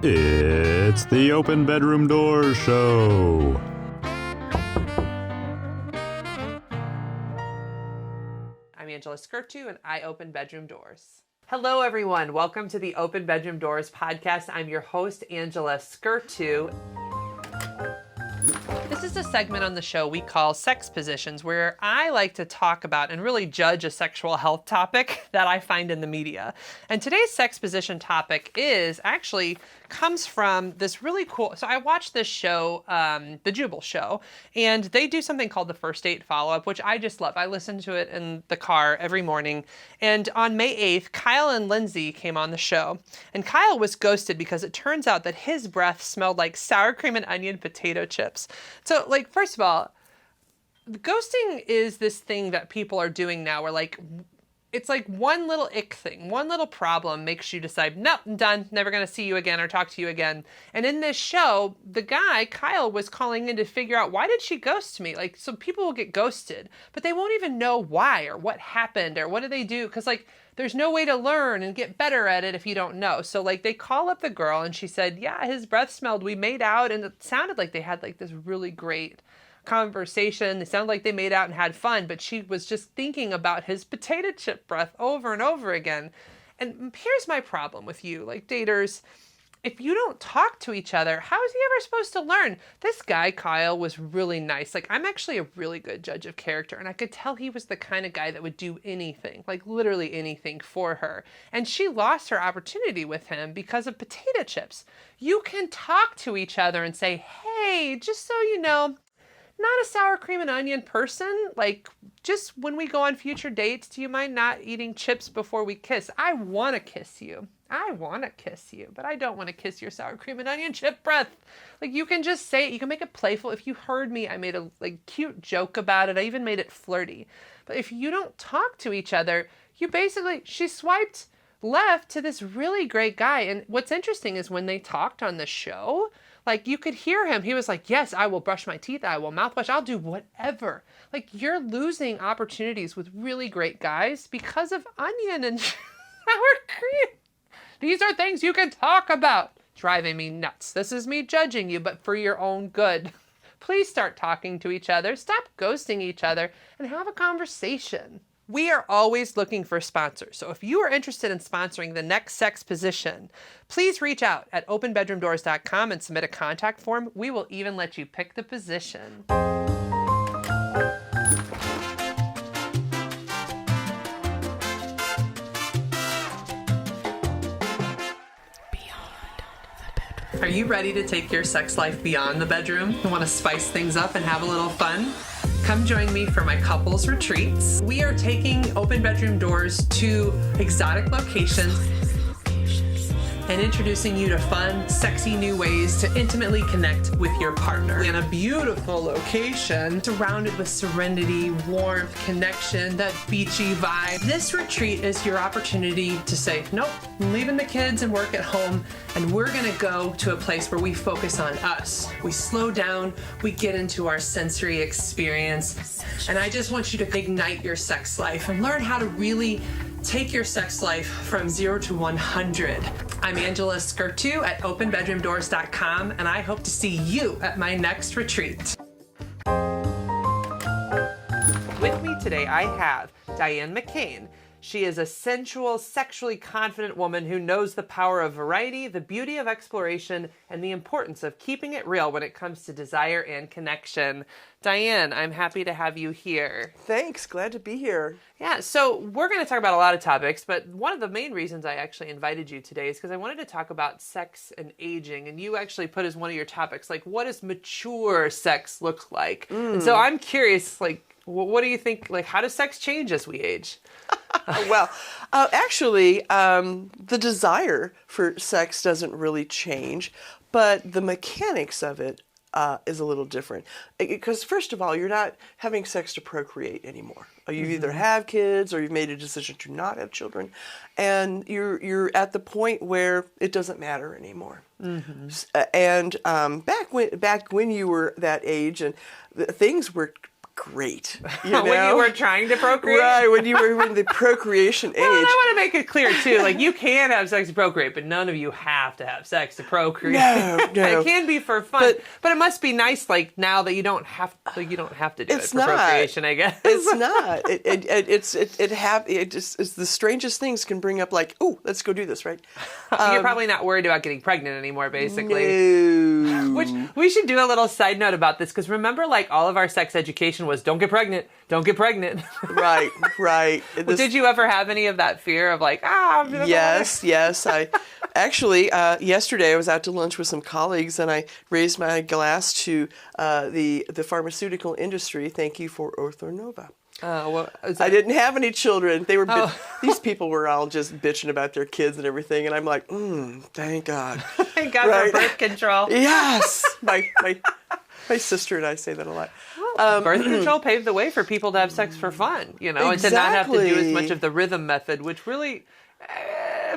It's the Open Bedroom Doors Show. I'm Angela Skurtu, and I open bedroom doors. Hello, everyone. Welcome to the Open Bedroom Doors podcast. I'm your host, Angela Skurtu. This is a segment on the show we call Sex Positions, where I like to talk about and really judge a sexual health topic that I find in the media. And today's sex position topic comes from this really cool, so I watched this show, the Jubal Show, and they do something called the First Date Follow-Up, which I just love. I listen to it in the car every morning. And on May 8th, Kyle and Lindsay came on the show. And Kyle was ghosted because it turns out that his breath smelled like sour cream and onion potato chips. So, first of all, ghosting is this thing that people are doing now where, it's like one little ick thing, one little problem makes you decide, nope, I'm done, never going to see you again or talk to you again. And in this show, the guy, Kyle, was calling in to figure out, why did she ghost me? So people will get ghosted, but they won't even know why or what happened or what did they do? Because, there's no way to learn and get better at it if you don't know. So, they call up the girl and she said, yeah, his breath smelled, we made out, and it sounded like they had, this really great conversation. They sounded like they made out and had fun, but she was just thinking about his potato chip breath over and over again. And here's my problem with you, daters. If you don't talk to each other, how is he ever supposed to learn? This guy, Kyle, was really nice. I'm actually a really good judge of character, and I could tell he was the kind of guy that would do anything, literally anything for her. And she lost her opportunity with him because of potato chips. You can talk to each other and say, hey, just so you know, not a sour cream and onion person. Just when we go on future dates, do you mind not eating chips before we kiss? I want to kiss you. But I don't want to kiss your sour cream and onion chip breath. You can just say it. You can make it playful. If you heard me, I made a cute joke about it. I even made it flirty. But if you don't talk to each other, she swiped left to this really great guy. And what's interesting is when they talked on the show, you could hear him. He was like, yes, I will brush my teeth. I will mouthwash. I'll do whatever. You're losing opportunities with really great guys because of onion and sour cream. These are things you can talk about. Driving me nuts. This is me judging you, but for your own good. Please start talking to each other. Stop ghosting each other and have a conversation. We are always looking for sponsors. So if you are interested in sponsoring the next sex position, please reach out at openbedroomdoors.com and submit a contact form. We will even let you pick the position. Are you ready to take your sex life beyond the bedroom? You want to spice things up and have a little fun? Come join me for my couples retreats. We are taking Open Bedroom Doors to exotic locations and introducing you to fun, sexy new ways to intimately connect with your partner. In a beautiful location, surrounded with serenity, warmth, connection, that beachy vibe. This retreat is your opportunity to say, nope, I'm leaving the kids and work at home, and we're gonna go to a place where we focus on us. We slow down, we get into our sensory experience, and I just want you to ignite your sex life and learn how to really take your sex life from 0 to 100. I'm Angela Skurtu at openbedroomdoors.com, and I hope to see you at my next retreat. With me today, I have Diane McCain. She is a sensual, sexually confident woman who knows the power of variety, the beauty of exploration, and the importance of keeping it real when it comes to desire and connection. Diane, I'm happy to have you here. Thanks. Glad to be here. Yeah, so we're going to talk about a lot of topics, but one of the main reasons I actually invited you today is because I wanted to talk about sex and aging, and you actually put as one of your topics, what does mature sex look like? And so I'm curious, what do you think, how does sex change as we age? Well, actually, the desire for sex doesn't really change, but the mechanics of it is a little different. Because first of all, you're not having sex to procreate anymore. You either have kids or you've made a decision to not have children, and you're at the point where it doesn't matter anymore. And back when you were that age, and things were great. When you were trying to procreate? Right, when you were in the procreation age. Well, and I want to make it clear, too. Like, you can have sex to procreate, but none of you have to have sex to procreate. No. It can be for fun, but it must be nice, like, now that you don't have to do it for procreation, I guess. It's not. It's the strangest things can bring up, like, oh, let's go do this, right? You're probably not worried about getting pregnant anymore, basically. No. Which, we should do a little side note about this, because remember, like, all of our sex education was, don't get pregnant. Don't get pregnant. Right. Well, did you ever have any of that fear of like, I'm gonna Yes. I actually, yesterday I was out to lunch with some colleagues and I raised my glass to the pharmaceutical industry. Thank you for Orthonova. I didn't have any children. They were these people were all just bitching about their kids and everything, and I'm like, thank God. Thank God for birth control. Yes, my sister and I say that a lot. Birth control paved the way for people to have sex for fun, and to not have to do as much of the rhythm method, which really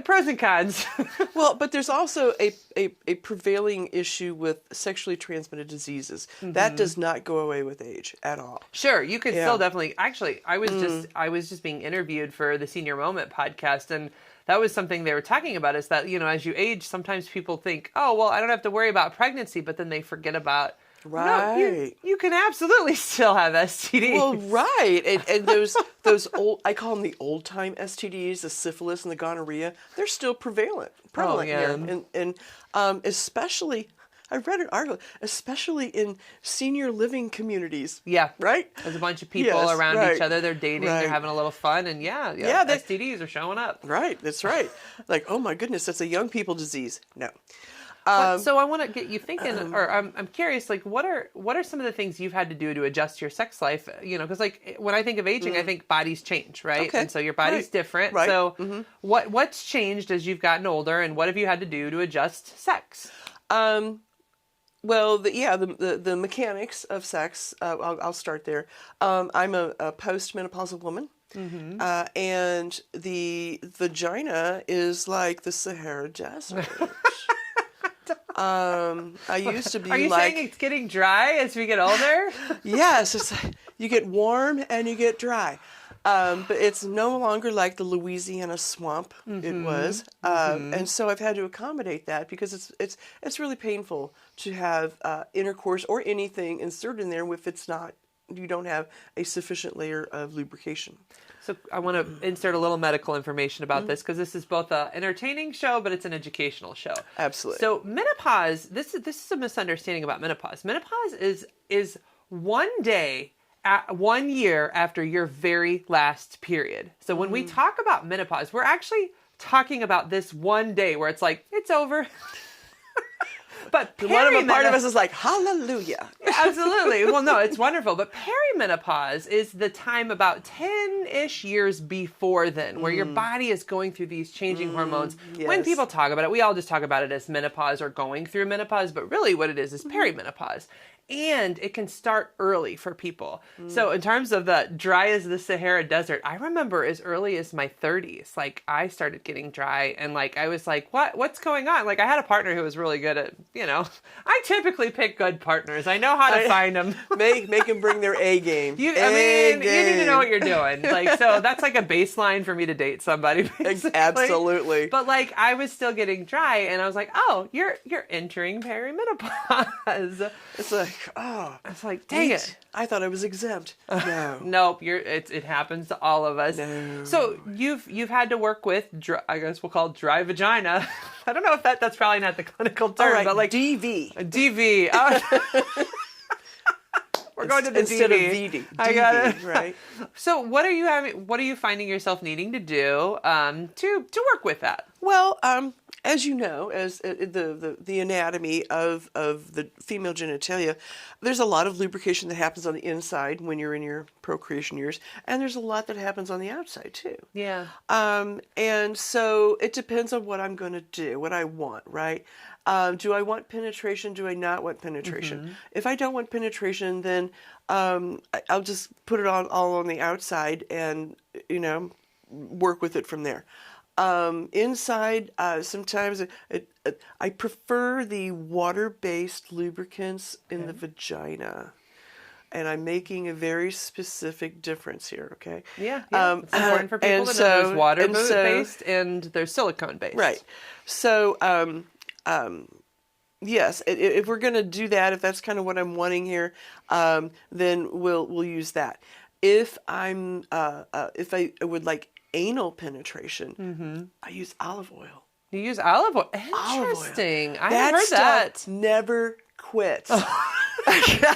pros and cons. Well, but there's also a prevailing issue with sexually transmitted diseases. That does not go away with age at all. Sure, you could still definitely. Actually, I was just being interviewed for the Senior Moment podcast, and that was something they were talking about. Is that as you age, sometimes people think, oh well, I don't have to worry about pregnancy, but then they forget about. Right. No, you can absolutely still have STDs. Well, right. And those old, I call them the old time STDs, the syphilis and the gonorrhea, they're still prevalent here. And especially, I read an article, especially in senior living communities. Yeah. Right? There's a bunch of people around each other, they're dating, they're having a little fun, and STDs are showing up. Right, that's right. Like, oh my goodness, that's a young people disease. No. So I want to get you thinking, or I'm curious, like, what are some of the things you've had to do to adjust your sex life? Because like when I think of aging, I think bodies change, right? Okay. And so your body's different. Right. So what's changed as you've gotten older, and what have you had to do to adjust sex? Well, the mechanics of sex. I'll start there. I'm a postmenopausal woman. And the vagina is like the Sahara Desert. I used to be Are you like... saying it's getting dry as we get older? Yes, it's you get warm and you get dry. But it's no longer like the Louisiana swamp it was. And so I've had to accommodate that because it's really painful to have intercourse or anything inserted in there if you don't have a sufficient layer of lubrication. So I want to insert a little medical information about this because this is both an entertaining show, but it's an educational show. Absolutely. So menopause, this is a misunderstanding about menopause. Menopause is 1 day, 1 year after your very last period. So when we talk about menopause, we're actually talking about this 1 day where it's like, it's over. But part of us is like, hallelujah. Absolutely. Well, no, it's wonderful. But perimenopause is the time about 10-ish years before then, where your body is going through these changing hormones. Yes. When people talk about it, we all just talk about it as menopause or going through menopause, but really what it is perimenopause. And it can start early for people. So in terms of the dry as the Sahara Desert, I remember as early as my 30s, like I started getting dry and like I was like, what's going on? Like I had a partner who was really good at, I typically pick good partners. I know how to find them. Make them bring their A game. You need to know what you're doing. Like so that's like a baseline for me to date somebody, basically. Absolutely. But like I was still getting dry and I was like, oh, you're entering perimenopause. It's like, it's like, dang it. I thought I was exempt. No. Nope, it happens to all of us. No. So you've had to work with, I guess we'll call it dry vagina. I don't know if that's probably not the clinical term, right, but like DV. DV. We're going to the instead DV. of VD. I got it. Right. So what are you finding yourself needing to do to work with that? Well, as you know, as the anatomy of the female genitalia, there's a lot of lubrication that happens on the inside when you're in your procreation years, and there's a lot that happens on the outside too. Yeah. And so it depends on what I'm going to do, what I want, right? Do I want penetration? Do I not want penetration? If I don't want penetration, then I'll just put it all on the outside and work with it from there. Inside, sometimes I prefer the water-based lubricants in the vagina. and I'm making a very specific difference here, okay? Yeah. It's important for people to know there's water-based and there's silicone-based. Right. So, yes, if we're going to do that, if that's kind of what I'm wanting here, then we'll use that. If if I would like anal penetration, I use olive oil. You use olive oil. Interesting. I haven't heard that. Never quits.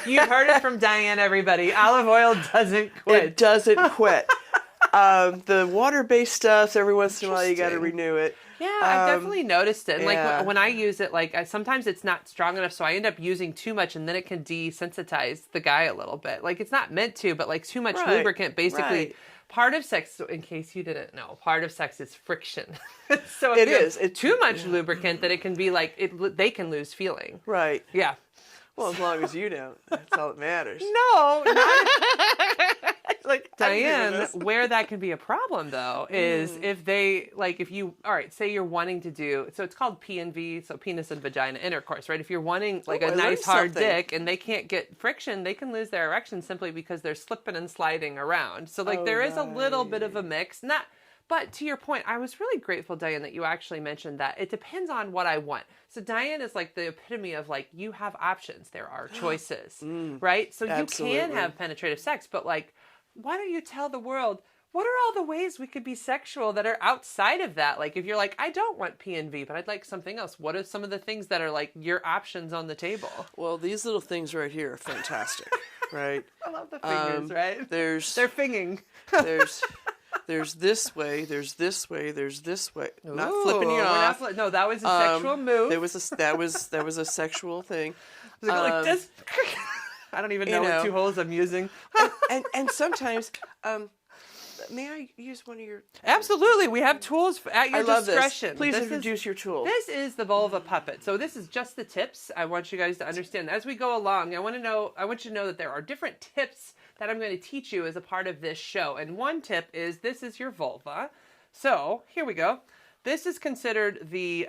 You've heard it from Diane, everybody. Olive oil doesn't quit. It doesn't quit. The water-based stuff, every once in a while you got to renew it. Yeah, I've definitely noticed it. And like when I use it, like sometimes it's not strong enough, so I end up using too much, and then it can desensitize the guy a little bit. Like it's not meant to, but like too much lubricant basically. Right. Part of sex, so in case you didn't know, part of sex is friction. So It if is. you have too much lubricant, that it can be like they can lose feeling. Right. Yeah. Well, as long as you don't, that's all that matters. No, not Like Diane, where that can be a problem though is if they if you say you're wanting to do, so it's called P&V, so penis and vagina intercourse, right? If you're wanting like a nice hard dick and they can't get friction, they can lose their erection simply because they're slipping and sliding around. So there is a little bit of a mix. But to your point, I was really grateful, Diane, that you actually mentioned that it depends on what I want. So Diane is like the epitome of like, you have options. There are choices, right? So absolutely. You can have penetrative sex, but like, why don't you tell the world, what are all the ways we could be sexual that are outside of that? Like if you're like, I don't want P&V, but I'd like something else. What are some of the things that are like your options on the table? Well, these little things right here are fantastic, right? I love the fingers, right? They're finging. There's this way, there's this way, there's this way. Not Ooh, flipping you off. No, that was a sexual move. That was a sexual thing. Was it like this? I don't even know what 2 holes I'm using. and sometimes, may I use one of your? Absolutely, we have tools at your discretion. This. Please introduce your tool. This is the vulva puppet. So this is just the tips. I want you guys to understand as we go along. I want you to know that there are different tips that I'm going to teach you as a part of this show. And one tip is this is your vulva. So here we go. This is considered the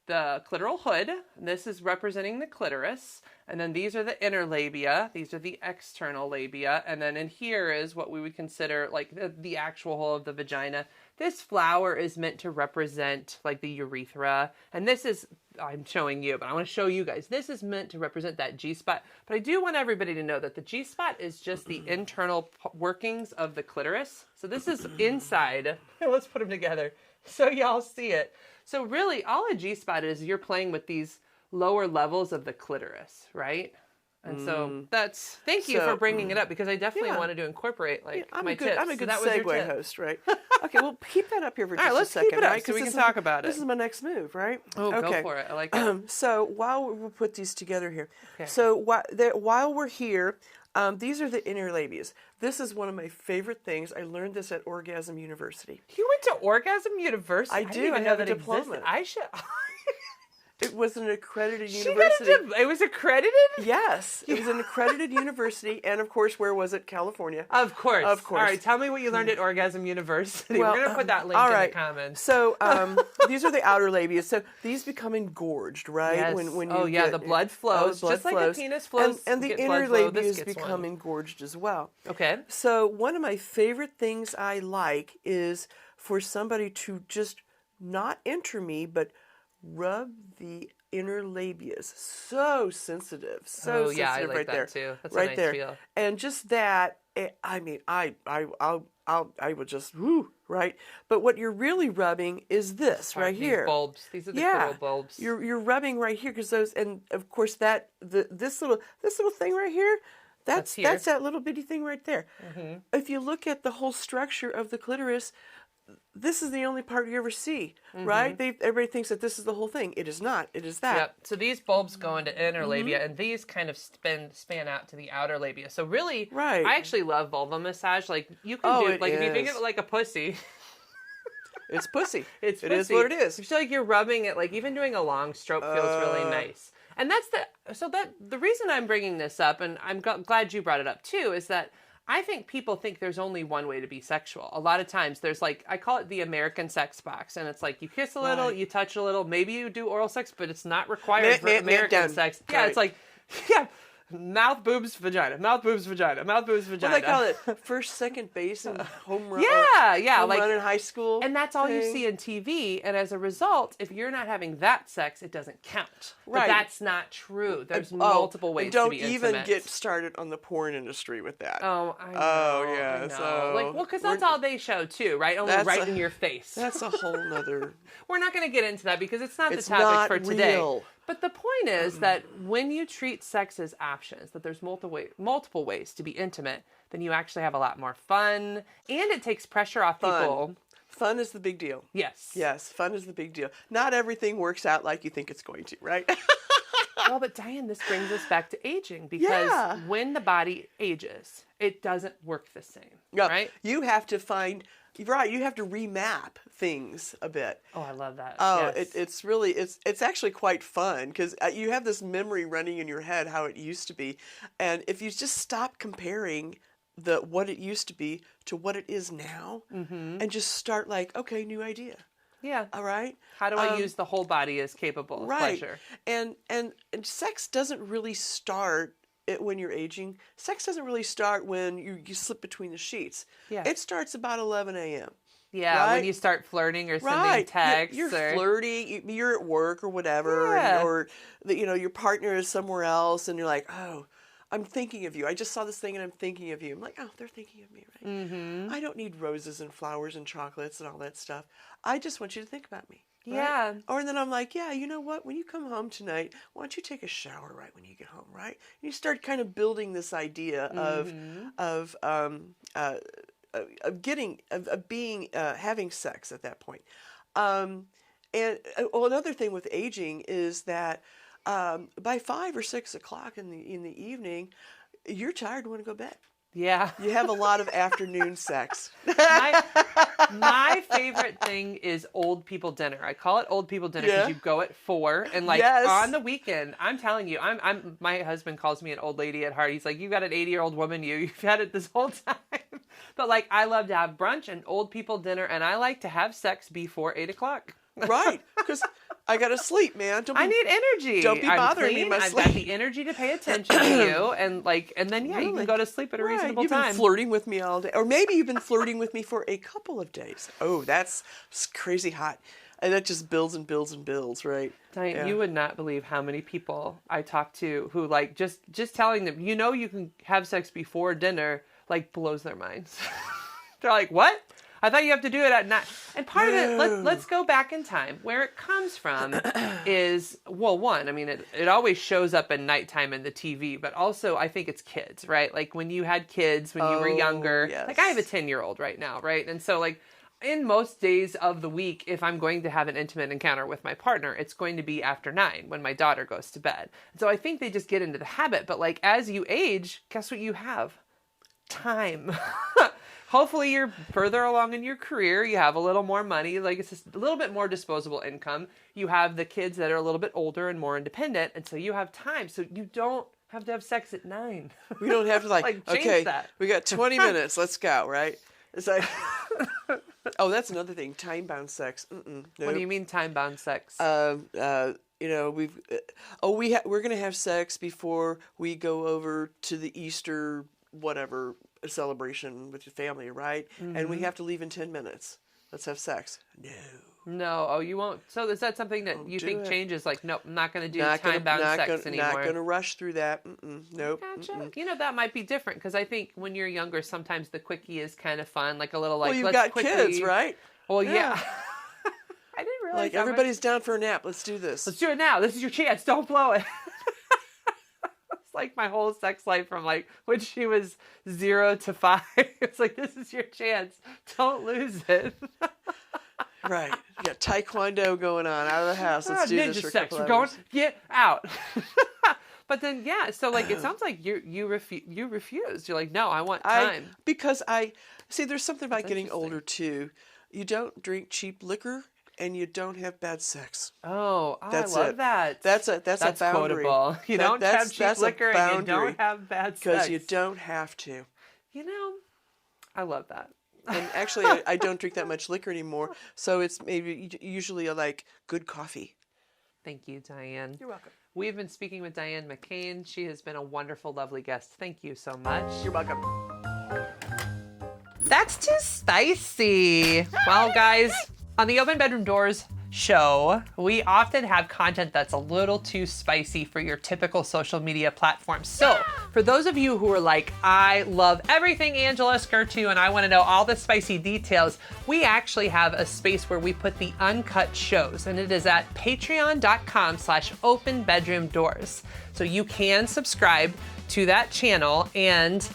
clitoral hood. This is representing the clitoris. And then these are the inner labia. These are the external labia. And then in here is what we would consider like the actual hole of the vagina. This flower is meant to represent like the urethra. And this is, I'm showing you, but I want to show you guys. This is meant to represent that G-spot. But I do want everybody to know that the G-spot is just the internal workings of the clitoris. So this is inside. Let's put them together so y'all see it. So really all a G-spot is you're playing with these lower levels of the clitoris, right? And so that's, thank you for bringing it up because I definitely wanted to incorporate my tips. I'm a good so segue host, right? Okay, well, keep that up here for just a second. Keep it up right? so we can talk about it. This is my next move, right? Oh, okay. Go for it. I like that. So while we put these together here, Okay. so while we're here, these are the inner labias. This is one of my favorite things. I learned this at Orgasm University. You went to Orgasm University? I didn't do. even I know have a that diploma. existed. I should. It was an accredited She university. it was accredited? Yes, it was an accredited university, and of course, where was it? California. Of course. Of course. All right, tell me what you learned at Orgasm University. Well, We're going to put that link all in right. the comments. So these are the outer labia. So these become engorged, right? Yes. When The blood flows. blood just like the penis flows. And the gets inner blood flow, labias this gets become one. engorged as well. Okay. So one of my favorite things I like is for somebody to just not enter me, but rub the inner labias. So sensitive. So sensitive I like right that there. too. That's right a nice there. feel. And just that, I mean, I would just, whoo, right? But what you're really rubbing is this right These here. bulbs. These are the clitoral bulbs. You're rubbing right here because those, and of course this little thing right here, that's that little bitty thing right there. Mm-hmm. If you look at the whole structure of the clitoris, this is the only part you ever see, right? Everybody thinks that this is the whole thing. It is not. It is that. Yep. So these bulbs go into inner labia, and these kind of span out to the outer labia. So really, Right. I actually love vulva massage. Like you can do, it like if you think is. of it like a pussy. It's pussy. It's It is pussy. what it is. You feel like you're rubbing it. Like even doing a long stroke feels really nice. And that's the reason I'm bringing this up, and I'm glad you brought it up too, is that I think people think there's only one way to be sexual. A lot of times there's like, I call it the American sex box. And it's like, you kiss a little, you touch a little, maybe you do oral sex, but it's not required for American sex. Yeah, Right. it's like, yeah, mouth, boobs, vagina, mouth, boobs, vagina, mouth, boobs, vagina. What do they call it? First, second base and home run. Yeah, home like run in high school. And that's all you thing. see in TV. And as a result, if you're not having that sex, it doesn't count. Right. But that's not true. There's multiple ways to be intimate. Don't even get started on the porn industry with that. Oh, I know. Oh, yeah. I know. So like, well, because that's all they show too, right? Only right in your face. That's a whole nother. We're not going to get into that because it's not the It's topic not for today. real. But the point is that when you treat sex as options, that there's multiple ways to be intimate, then you actually have a lot more fun, and it takes pressure off people. Fun is the big deal. Yes. Yes, fun is the big deal. Not everything works out like you think it's going to, right? Well, but Diane, this brings us back to aging because when the body ages, it doesn't work the same, right? You have to find, right, you have to remap things a bit. Oh, I love that. Oh, yes. it's really, it's actually quite fun because you have this memory running in your head how it used to be. And if you just stop comparing what it used to be to what it is now and just start like, okay, new idea. Yeah. All right. How do I use the whole body as capable of pleasure? And sex doesn't really start when you're aging. Sex doesn't really start when you slip between the sheets. Yeah. It starts about 11 a.m. Yeah, right? when you start flirting or sending texts. You're flirty. You're at work or whatever, or your partner is somewhere else, and you're like, oh, I'm thinking of you. I just saw this thing and I'm thinking of you. I'm like, oh, they're thinking of me, right? Mm-hmm. I don't need roses and flowers and chocolates and all that stuff. I just want you to think about me. Right? Yeah. Or then I'm like, yeah, you know what? When you come home tonight, why don't you take a shower right when you get home, right? And you start kind of building this idea having sex at that point. Another thing with aging is that by 5 or 6 o'clock in the evening, you're tired and want to go to bed. Yeah. You have a lot of afternoon sex. My favorite thing is old people dinner. I call it old people dinner because you go at 4 and on the weekend, I'm telling you, my husband calls me an old lady at heart. He's like, you got an 80-year-old woman, you've had it this whole time. But I love to have brunch and old people dinner, and I like to have sex before 8 o'clock. Right, because I gotta sleep, man. I need energy. Don't be bothering me in my I've sleep. got the energy to pay attention to you, and then you can go to sleep at a reasonable You've time. You've been flirting with me all day, or maybe you've been flirting with me for a couple of days. Oh, that's crazy hot, and that just builds and builds and builds, right? Diane, you would not believe how many people I talk to who just telling them, you can have sex before dinner, blows their minds. They're like, what? I thought you have to do it at night. And part of it, let's go back in time. Where it comes from is, one, I mean, it always shows up at nighttime in the TV, but also I think it's kids, right? Like when you had kids, when you were younger. Yes. I have a 10-year-old right now, right? And so in most days of the week, if I'm going to have an intimate encounter with my partner, it's going to be after 9 when my daughter goes to bed. So I think they just get into the habit. But as you age, guess what you have? Time. Hopefully you're further along in your career. You have a little more money. It's just a little bit more disposable income. You have the kids that are a little bit older and more independent. And so you have time. So you don't have to have sex at 9. We don't have to change that. We got 20 minutes. Let's go, right? It's like, oh, that's another thing. Time-bound sex. Nope. What do you mean time-bound sex? We're going to have sex before we go over to the Easter whatever celebration with your family, right? Mm-hmm. And we have to leave in 10 minutes. Let's have sex. No. Oh, you won't. So is that something that you think changes? Nope, I'm not going to do time-bound sex anymore. Not going to rush through that. Nope. Gotcha. That might be different because I think when you're younger, sometimes the quickie is kind of fun, a little well, you've let's got quickly... kids, right? Well, yeah. I didn't realize everybody's down for a nap. Let's do this. Let's do it now. This is your chance. Don't blow it. It's my whole sex life from when she was 0 to 5. It's this is your chance. Don't lose it. Right. You got taekwondo going on out of the house. Let's do ninja this for sex. a couple We're hours. going, get out. But then, so it sounds like you refused. You're like, no, I want time. Because there's something about getting older too. You don't drink cheap liquor and you don't have bad sex. Oh, I love that. That's a boundary. Quotable. You don't have cheap liquor and you don't have bad sex. Because you don't have to. I love that. And actually, I don't drink that much liquor anymore, so it's maybe usually good coffee. Thank you, Diane. You're welcome. We've been speaking with Diane McCain. She has been a wonderful, lovely guest. Thank you so much. You're welcome. That's too spicy. Well, guys, on the Open Bedroom Doors show, we often have content that's a little too spicy for your typical social media platforms. So for those of you who are like, I love everything Angela Skurtu and I want to know all the spicy details, we actually have a space where we put the uncut shows, and it is at patreon.com/openbedroomdoors. So you can subscribe to that channel and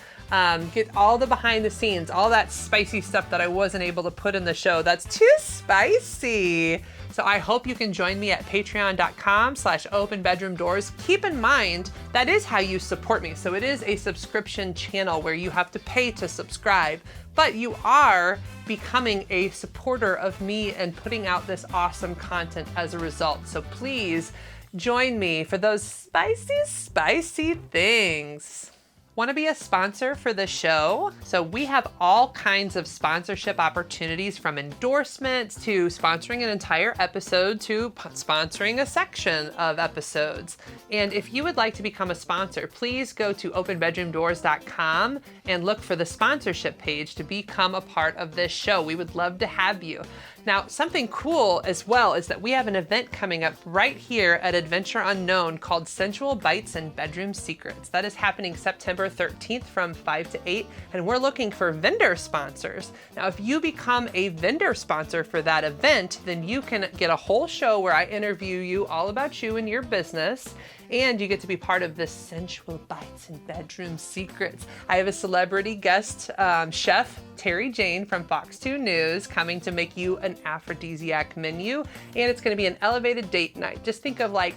get all the behind the scenes, all that spicy stuff that I wasn't able to put in the show. That's too spicy. So I hope you can join me at patreon.com/openbedroomdoors. Keep in mind, that is how you support me. So it is a subscription channel where you have to pay to subscribe, but you are becoming a supporter of me and putting out this awesome content as a result. So please join me for those spicy, spicy things. Want to be a sponsor for the show? So we have all kinds of sponsorship opportunities, from endorsements to sponsoring an entire episode to sponsoring a section of episodes. And if you would like to become a sponsor, please go to openbedroomdoors.com and look for the sponsorship page to become a part of this show. We would love to have you. Now, something cool as well is that we have an event coming up right here at Adventure Unknown called Sensual Bites and Bedroom Secrets. That is happening September 13th from 5 to 8, and we're looking for vendor sponsors. Now, if you become a vendor sponsor for that event, then you can get a whole show where I interview you all about you and your business, and you get to be part of this Sensual Bites and Bedroom Secrets. I have a celebrity guest, chef Terry Jane from Fox 2 News, coming to make you an aphrodisiac menu, and it's going to be an elevated date night. Just think of like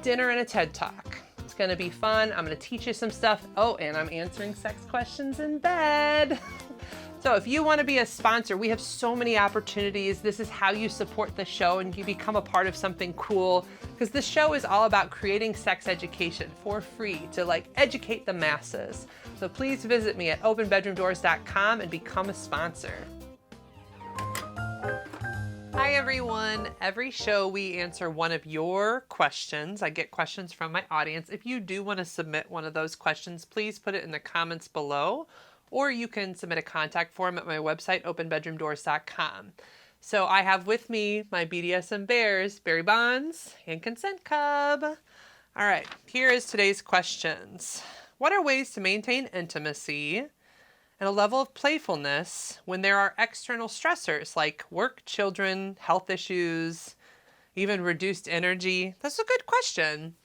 dinner and a TED Talk. It's going to be fun. I'm going to teach you some stuff. Oh, and I'm answering sex questions in bed. So if you want to be a sponsor, we have so many opportunities. This is how you support the show and you become a part of something cool, because the show is all about creating sex education for free to like educate the masses. So please visit me at openbedroomdoors.com and become a sponsor. Hi everyone. Every show we answer one of your questions. I get questions from my audience. If you do want to submit one of those questions, please put it in the comments below, or you can submit a contact form at my website, openbedroomdoors.com. So I have with me my BDSM bears, Barry Bonds and Consent Cub. All right, here is today's questions. What are ways to maintain intimacy and a level of playfulness when there are external stressors like work, children, health issues, even reduced energy? That's a good question.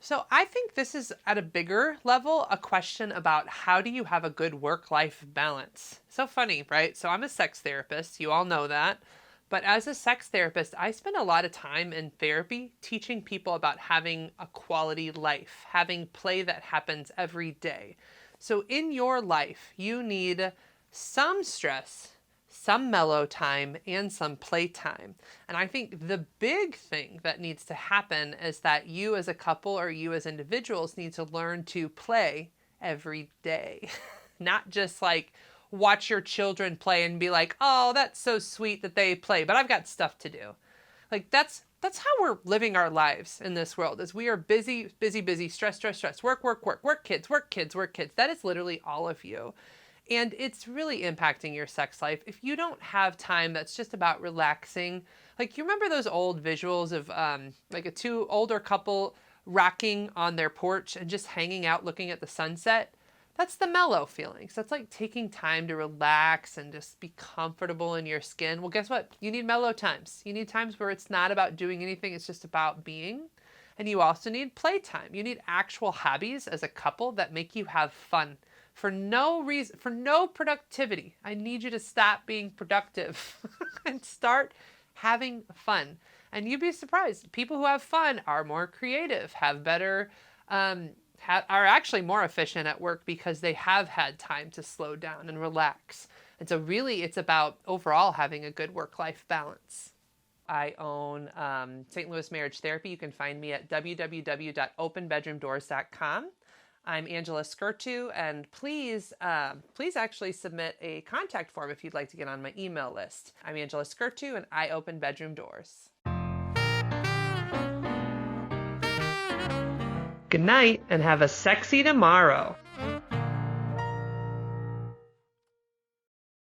So I think this is, at a bigger level, a question about how do you have a good work-life balance. So funny, right? So I'm a sex therapist. You all know that. But as a sex therapist, I spend a lot of time in therapy teaching people about having a quality life, having play that happens every day. So in your life, you need some stress, some mellow time, and some playtime. And I think the big thing that needs to happen is that you as a couple or you as individuals need to learn to play every day. Not just like watch your children play and be like, oh, that's so sweet that they play, but I've got stuff to do. Like that's how we're living our lives in this world, is we are busy, stress, work, kids. That is literally all of you. And it's really impacting your sex life. If you don't have time that's just about relaxing, like you remember those old visuals of like a two older couple rocking on their porch and just hanging out looking at the sunset? That's the mellow feelings. That's like taking time to relax and just be comfortable in your skin. Well, guess what? You need mellow times. You need times where it's not about doing anything. It's just about being. And you also need playtime. You need actual hobbies as a couple that make you have fun. For no reason, for no productivity. I need you to stop being productive and start having fun. And you'd be surprised. People who have fun are more creative, have better, are actually more efficient at work because they have had time to slow down and relax. And so really it's about overall having a good work-life balance. I own St. Louis Marriage Therapy. You can find me at www.openbedroomdoors.com. I'm Angela Skurtu, and please actually submit a contact form if you'd like to get on my email list. I'm Angela Skurtu, and I open bedroom doors. Good night and have a sexy tomorrow.